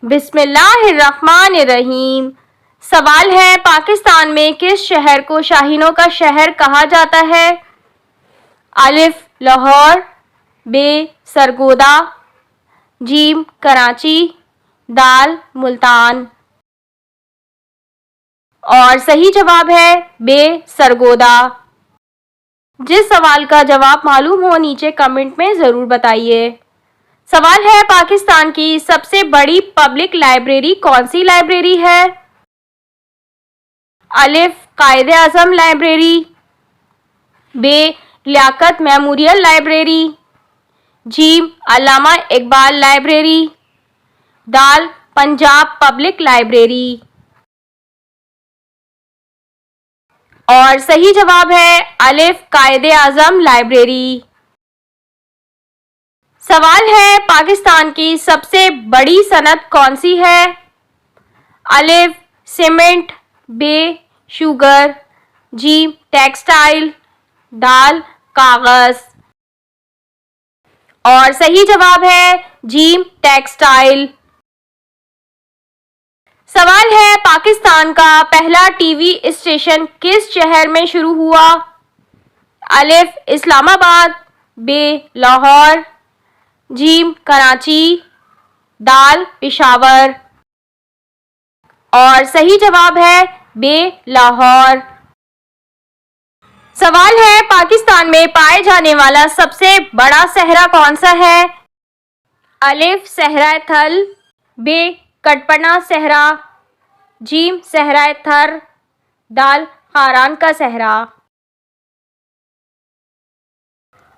बिस्मिल्लाहिर्रहमानिर्रहीम। सवाल है, पाकिस्तान में किस शहर को शाहीनों का शहर कहा जाता है? अलिफ लाहौर, बे सरगोदा, जीम कराची, दाल मुल्तान। और सही जवाब है बे सरगोदा। जिस सवाल का जवाब मालूम हो नीचे कमेंट में जरूर बताइए। सवाल है, पाकिस्तान की सबसे बड़ी पब्लिक लाइब्रेरी कौन सी लाइब्रेरी है? अलिफ कायदे आजम लाइब्रेरी, बे लियाकत मेमोरियल लाइब्रेरी, जीम अल्लामा इकबाल लाइब्रेरी, दाल पंजाब पब्लिक लाइब्रेरी। और सही जवाब है अलिफ कायदे आजम लाइब्रेरी। सवाल है, पाकिस्तान की सबसे बड़ी सनत कौन सी है? अलिफ सीमेंट, बे शुगर, जीम टेक्सटाइल, दाल कागज। और सही जवाब है जीम टेक्सटाइल। सवाल है, पाकिस्तान का पहला टीवी स्टेशन किस शहर में शुरू हुआ? अलिफ इस्लामाबाद, बे लाहौर, जीम कराची, दाल पेशावर। और सही जवाब है बे लाहौर। सवाल है, पाकिस्तान में पाए जाने वाला सबसे बड़ा सहरा कौन सा है? अलिफ सहरा थल, बे कटपना सहरा, जीम सहरा थर, दाल खारान का सहरा।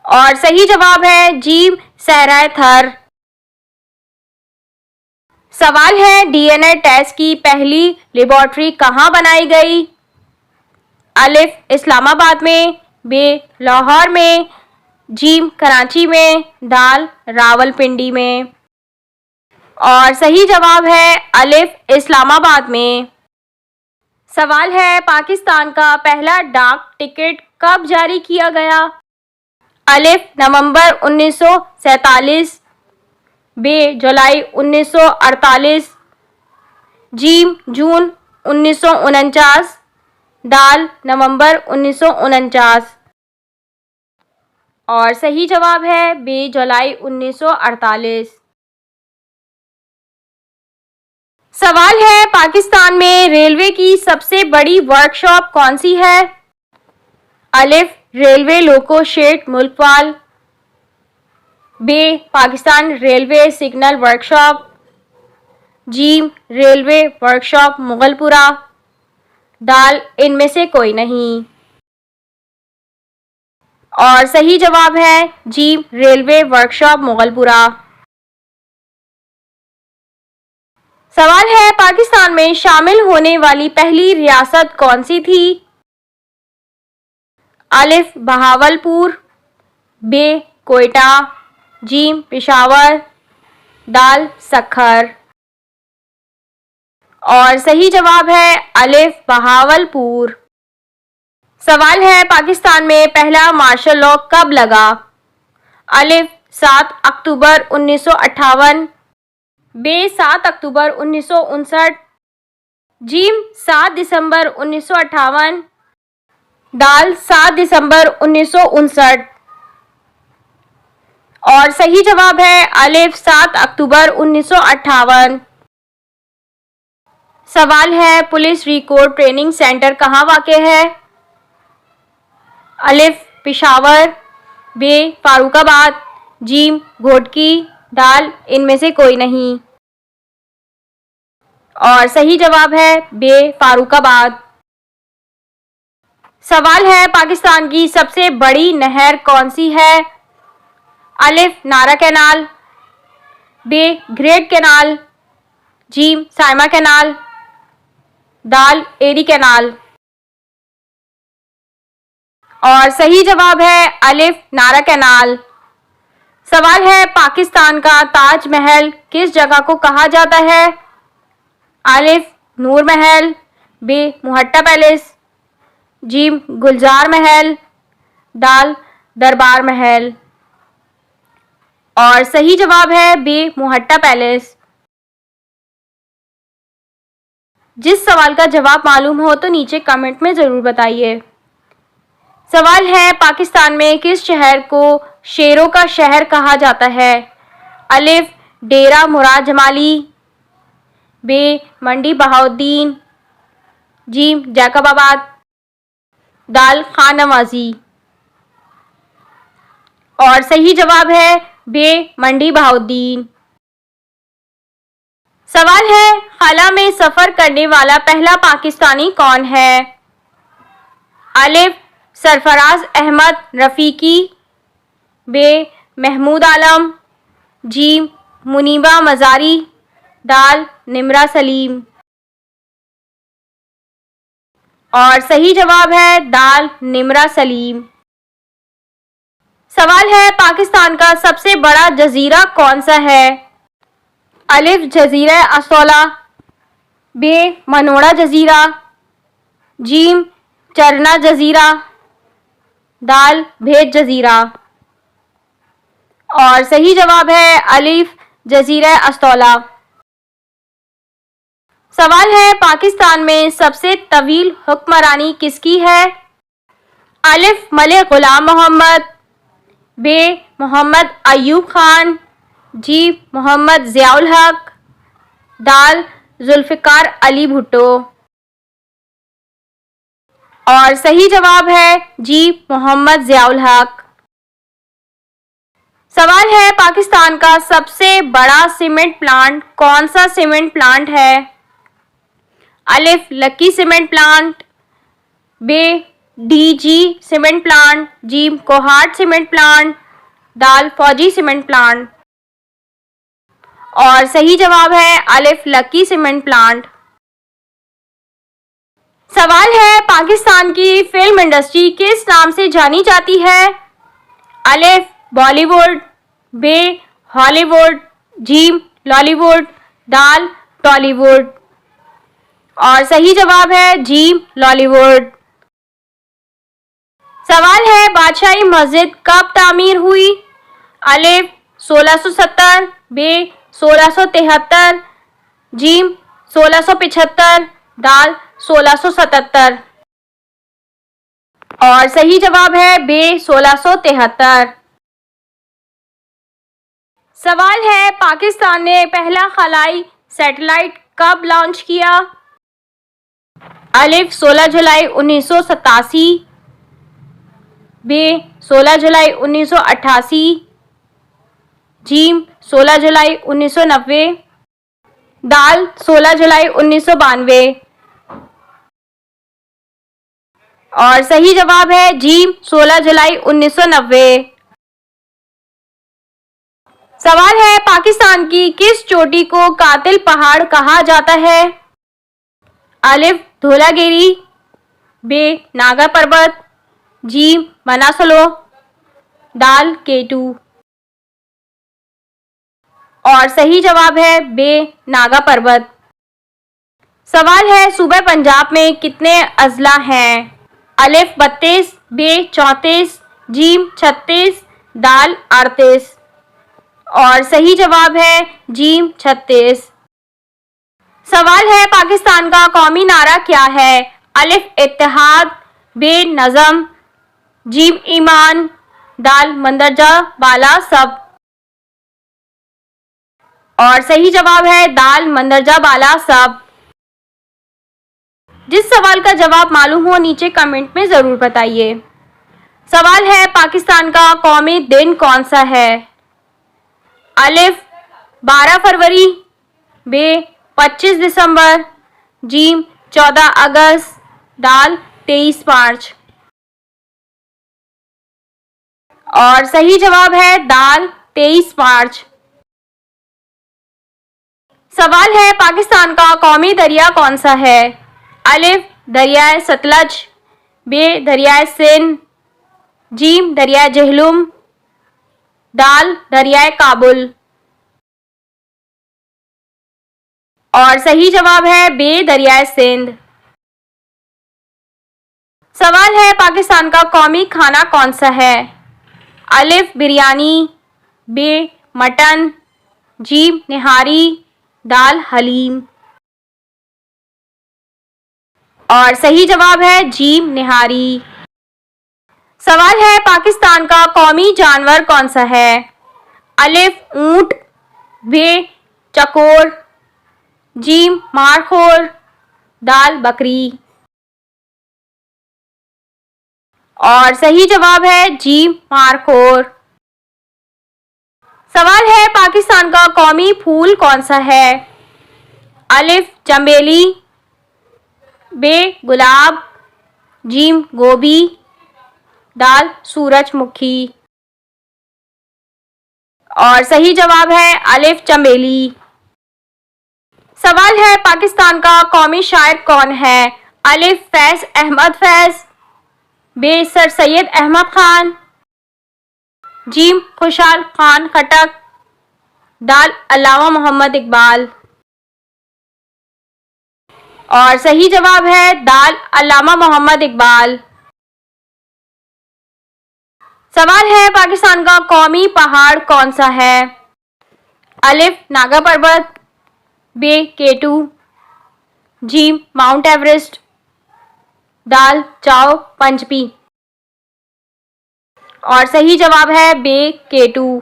और सही जवाब है जीम सहरा थर। सवाल है, डीएनए टेस्ट की पहली लेबोरेटरी कहाँ बनाई गई? अलिफ इस्लामाबाद में, बे लाहौर में, जीम कराची में, दाल रावलपिंडी में। और सही जवाब है अलिफ इस्लामाबाद में। सवाल है, पाकिस्तान का पहला डाक टिकट कब जारी किया गया? अलिफ नवंबर 1947, बे जुलाई 1948, जीम जून 1949, दाल नवंबर 1949। और सही जवाब है बे जुलाई 1948। सवाल है, पाकिस्तान में रेलवे की सबसे बड़ी वर्कशॉप कौन सी है? अलिफ रेलवे लोको शेड मुल्कवाल, बे पाकिस्तान रेलवे सिग्नल वर्कशॉप, जीम रेलवे वर्कशॉप मुगलपुरा, दाल इनमें से कोई नहीं। और सही जवाब है जीम रेलवे वर्कशॉप मुगलपुरा। सवाल है, पाकिस्तान में शामिल होने वाली पहली रियासत कौन सी थी? अलिफ बहावलपुर, बे कोयटा, जीम पेशावर, दाल सखर। और सही जवाब है अलिफ बहावलपुर। सवाल है, पाकिस्तान में पहला मार्शल लॉ कब लगा? अलिफ 7 अक्टूबर 1958, बे 7 अक्टूबर 1959, जीम 7 दिसंबर 1958, दाल 7 दिसंबर 1959। और सही जवाब है अलिफ 7 अक्टूबर 1958। सवाल है, पुलिस रिकॉर्ड ट्रेनिंग सेंटर कहाँ वाक़ है? अलिफ पेशावर, बे फारूकाबाद, जीम घोटकी, दाल इनमें से कोई नहीं। और सही जवाब है बे फारूकाबाद। सवाल है, पाकिस्तान की सबसे बड़ी नहर कौन सी है? अलिफ नारा कैनाल, बे ग्रेट कैनाल, जीम साइमा कैनाल, दाल एरी कैनाल। और सही जवाब है अलिफ नारा कैनाल। सवाल है, पाकिस्तान का ताजमहल किस जगह को कहा जाता है? अलिफ नूर महल, बे मुहट्टा पैलेस, जीम गुलजार महल, दाल दरबार महल। और सही जवाब है बे मुहट्टा पैलेस। जिस सवाल का जवाब मालूम हो तो नीचे कमेंट में ज़रूर बताइए। सवाल है, पाकिस्तान में किस शहर को शेरों का शहर कहा जाता है? अलिफ डेरा मुराद जमाली, बे मंडी बहाउद्दीन, जीम जैकबाबाद, दाल खान नवाजी। और सही जवाब है बे मंडी बहाउद्दीन। सवाल है, खाला में सफर करने वाला पहला पाकिस्तानी कौन है? अलिफ सरफराज अहमद रफ़ीकी, बे महमूद आलम, जीम मुनीबा मज़ारी, दाल निमरा सलीम। और सही जवाब है दाल निमरा सलीम। सवाल है, पाकिस्तान का सबसे बड़ा जजीरा कौन सा है? अलिफ जजीरा असौला, बे मनोड़ा जजीरा, जीम चरना जजीरा, दाल भेद जजीरा। और सही जवाब है अलिफ जजीरा असौला। सवाल है, पाकिस्तान में सबसे तवील हुक्मरानी किसकी है? अलिफ मलिक गुलाम मोहम्मद, बे मोहम्मद अयूब खान, जी मोहम्मद ज़ियाउल हक, दाल जुल्फ़िकार अली भुट्टो। और सही जवाब है जी मोहम्मद ज़ियाउल हक। सवाल है, पाकिस्तान का सबसे बड़ा सीमेंट प्लांट कौन सा सीमेंट प्लांट है? अलिफ लक्की सीमेंट प्लांट, बे डीजी सीमेंट प्लांट, जीम कोहाट सीमेंट प्लांट, दाल फौजी सीमेंट प्लांट। और सही जवाब है अलिफ लक्की सीमेंट प्लांट। सवाल है, पाकिस्तान की फिल्म इंडस्ट्री किस नाम से जानी जाती है? अलिफ बॉलीवुड, बे हॉलीवुड, जीम लॉलीवुड, दाल टॉलीवुड। और सही जवाब है जीम लॉलीवुड। सवाल है, बादशाही मस्जिद कब तामीर हुई? अलिफ 1670, बे 1673, जीम 1675, दाल 1677। और सही जवाब है बे 1673। सवाल है, पाकिस्तान ने पहला खलाई सैटेलाइट कब लॉन्च किया? अलिफ 16 जुलाई 1987, बे 16 जुलाई 1988, जीम 16 जुलाई 1990, दाल 16 जुलाई 1992। और सही जवाब है जीम 16 जुलाई 1990। सवाल है, पाकिस्तान की किस चोटी को कातिल पहाड़ कहा जाता है? अलिफ धौलागिरी, बे नागा पर्वत, जीम मनासलो, दाल केटू। और सही जवाब है बे नागा पर्वत। सवाल है, सूबे पंजाब में कितने अजला हैं? अलिफ 32, बे 34, जीम 36, दाल 38। और सही जवाब है जीम 36। सवाल है, पाकिस्तान का कौमी नारा क्या है? अलिफ इत्तेहाद, बे नज़म, जीम ईमान, दाल मंदरजा बाला सब। और सही जवाब है दाल मंदरजा बाला सब। जिस सवाल का जवाब मालूम हो नीचे कमेंट में ज़रूर बताइए। सवाल है, पाकिस्तान का कौमी दिन कौन सा है? अलिफ 12 फरवरी, बे 25 दिसंबर, जीम 14 अगस्त, दाल 23 मार्च। और सही जवाब है दाल 23 मार्च। सवाल है, पाकिस्तान का कौमी दरिया कौन सा है? अलिफ दरियाए सतलज, बे दरियाए सिंध, जीम दरियाए जहलुम, दाल दरियाए काबुल। और सही जवाब है बे दरियाए सिंध। सवाल है, पाकिस्तान का कौमी खाना कौन सा है? अलिफ बिरयानी, बे मटन, जीम निहारी, दाल हलीम। और सही जवाब है जीम निहारी। सवाल है पाकिस्तान का कौमी जानवर कौन सा है? अलिफ ऊंट, बे चकोर, जीम मारखोर, दाल बकरी। और सही जवाब है जीम मारखोर। सवाल है पाकिस्तान का कौमी फूल कौन सा है? अलिफ चमेली, बे गुलाब, जीम गोभी, दाल सूरजमुखी। और सही जवाब है अलिफ चमेली। सवाल है पाकिस्तान का कौमी शायर कौन है? अलिफ फैज अहमद फैज, बे सर सैयद अहमद खान, जीम खुशहाल खान खटक, दाल अल्लामा मोहम्मद इकबाल। और सही जवाब है दाल अल्लामा मोहम्मद इकबाल। सवाल है पाकिस्तान का कौमी पहाड़ कौन सा है? अलिफ नागा पर्वत, बे केटू, जीम माउंट एवरेस्ट, दाल चाओ पंचपी। और सही जवाब है बे केटू।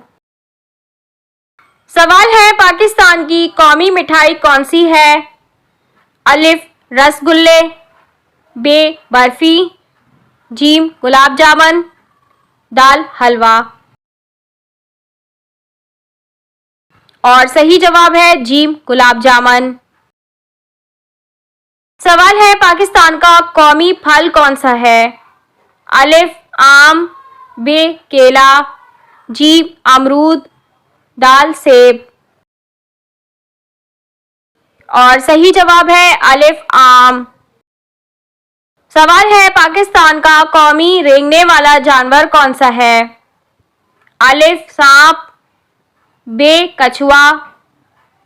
सवाल है पाकिस्तान की कौमी मिठाई कौन सी है? अलिफ रसगुल्ले, बे बर्फी, जीम गुलाब जामुन, दाल हलवा। और सही जवाब है जीम गुलाब जामुन। सवाल है पाकिस्तान का कौमी फल कौन सा है? अलिफ आम, बे केला, जीम अमरूद, दाल सेब। और सही जवाब है अलिफ आम। सवाल है पाकिस्तान का कौमी रेंगने वाला जानवर कौन सा है? अलिफ सांप, बे कछुआ,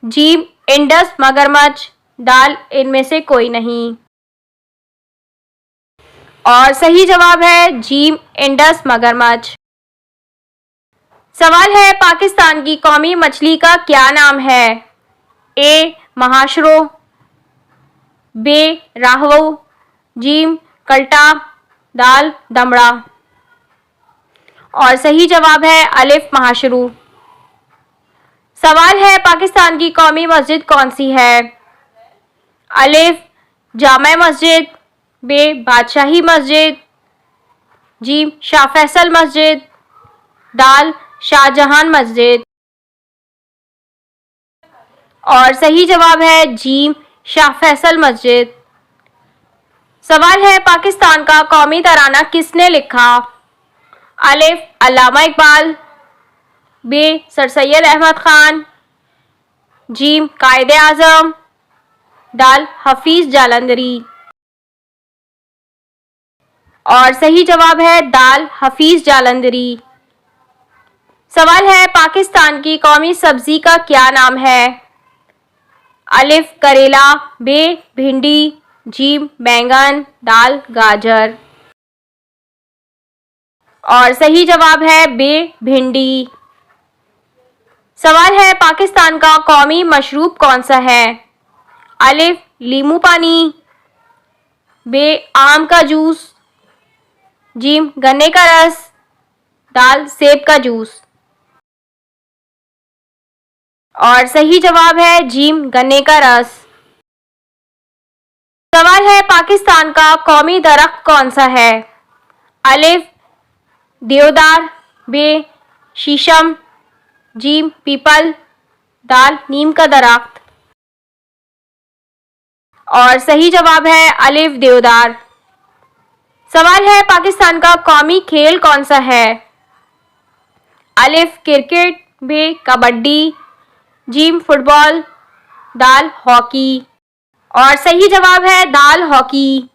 जीम इंडस मगरमच्छ, दाल इनमें से कोई नहीं। और सही जवाब है जीम इंडस मगरमच्छ। सवाल है पाकिस्तान की कौमी मछली का क्या नाम है? ए महाशरो, बे राहवो, जीम कल्टा, दाल दमड़ा। और सही जवाब है अलिफ महाशरू। सवाल है पाकिस्तान की कौमी मस्जिद कौन सी है? अलिफ जामा मस्जिद, बे बादशाही मस्जिद, जीम शाह फैसल मस्जिद, दाल शाहजहां मस्जिद। और सही जवाब है जीम शाह फैसल मस्जिद। सवाल है पाकिस्तान का कौमी तराना किसने लिखा? अलिफ अल्लामा इकबाल, बे सर सैयद अहमद खान, जीम कायदे आजम, दाल हफीज जालंधरी। और सही जवाब है दाल हफीज जालंधरी। सवाल है पाकिस्तान की कौमी सब्जी का क्या नाम है? अलिफ करेला, बे भिंडी, जीम बैंगन, दाल गाजर। और सही जवाब है बे भिंडी। सवाल है पाकिस्तान का कौमी मशरूब कौन सा है? अलिफ लीमू पानी, बे आम का जूस, जीम गन्ने का रस, दाल सेब का जूस। और सही जवाब है जीम गन्ने का रस। सवाल है पाकिस्तान का कौमी दरख्त कौन सा है? अलिफ देवदार, बे शीशम, जीम पीपल, दाल नीम का दरख्त। और सही जवाब है अलिफ देवदार। सवाल है पाकिस्तान का कौमी खेल कौन सा है? अलिफ क्रिकेट, बे कबड्डी, जीम फुटबॉल, दाल हॉकी। और सही जवाब है दाल हॉकी।